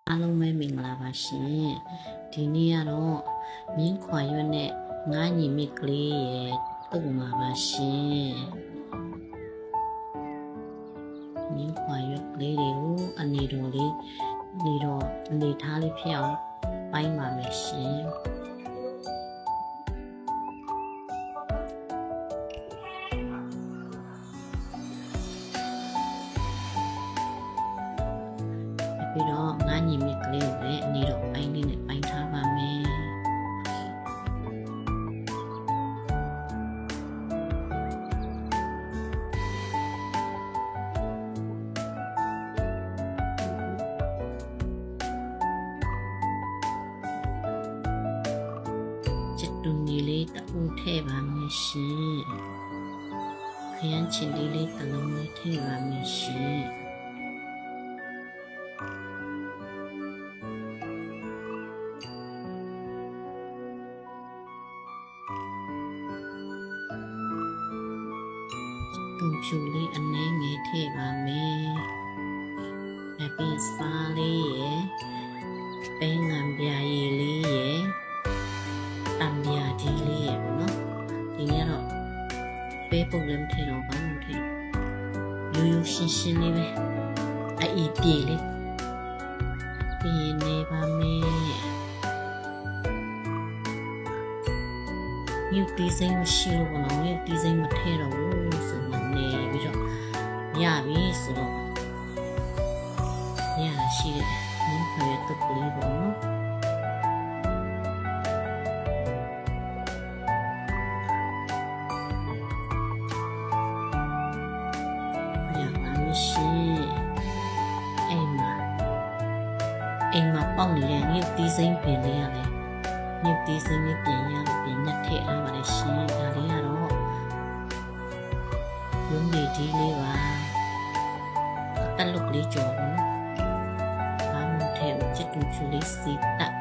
အားလုံးပဲမင်္ဂလာပါရှင်ဒီနေ့ကတော့မြင်းခွာရွက်နဲ့ငါးညီမိကလေးရဲ့တုတ်မှာပါရှင်မြင်းခွာရွက်ကလေးတွေကိုအနေတော်လေးအနေထားလေးဖြစ်အောင်ပိုင်းပါမယ်ရှင်ပြီးတော့ငါးညီမိကလေးကိုလည်းအနေတော်ပိုင်းလေးနဲ့ပိုင်းထားပါမယ်တူနီလေးတအုပ်ထည့်ပါမယ်ရှင်ခရမ်းချင်လေးတစ်လုံးလေးထည့်ပါမယ်ရှင်တူဖြူလေးအနည်းငယ်ထည့်ပါမယ်ပြီးစားလေးရယ်ပဲငံပြာရည်လေးရယ်တံမြာကြီးလေးရယ်ပေါ့နော်ဒီနေ့တော့ပဲပုံလည်းထည့်တော့ဘာမှမထည့်ရိုးရိုးရှင်းရှင်းလေးပဲအေးပြေလေးပြင်နေပါမယ်မြုပ်တီးစိမ့်မရှိလို့ပေါ့နော်မြုပ်တီးစိမ့်မထည့်တော့ဘူးဆိုတော့နေပြီးတော့ရပြီဆိုတော့ရရှိတယ်မြင်းခွာရွက်တုတ်ကလေးပေါ့နော်ရှင်အိမ်မှာပေါက်နေတဲ့မြုပ်တီးစိမ့်ပင်လေးရတယ်မြုပ်တီးစိမ့်လေးပြင်ရပြင်နဲ့ထည့်ထားပါတယ်ရှင်ဒါလေးကတော့ရုံးလေးဒီလေးပါတက်လုတ်လေးကြော်နော်ဘာမှမထည့်ဘူးချစ်တူချူလေးစီတက်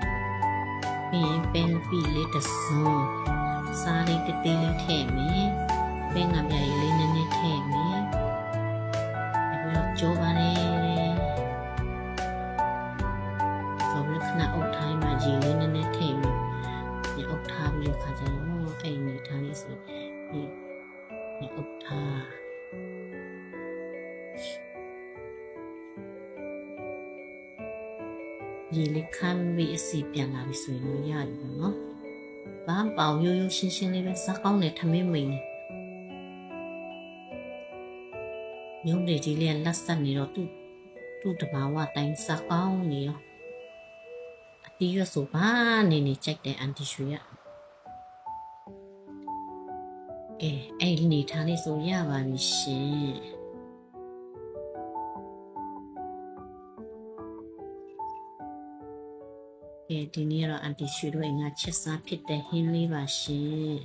ပြီးရင်ပန်းပီလေးတစ်စုံစားလေးတစ်သေးလေးထည့်မယ်ပန်းငါပြားလေးနည်းနည်းထည့်မယ်ကျိုးပါလေဆိုပြီးခဏအုပ်ထားမှရေလေးနည်းနည်းထည့်ပြီးဒီအုပ်ထားပြီးခါကျတော့အဲ့နေထားလေးဆိုဒီအုပ်ထားရေလေးခမ်းပြီးအစီပြန်လာပြီဆိုရင်ရပြီပေါ့နော်ဘာပေါင်ရိုးရိုးရှင်းရှင်းလေးပဲစားကောင်းတယ်ထမင်းမိန်နေရုံးလေးကြီးလေးလက်ဆက်နေတော့သူ့တဘာဝတိုင်းစားကောင်းနေရောအတီးရဆိုပါနေကြိုက်တဲ့အန်တီရှူရအဲ့နေထားလေးဆိုရပါပြီရှင်ဒီနေ့တော့အန်တီရှူတို့ငါချက်စားဖြစ်တဲ့ဟင်းလေးပါရှင်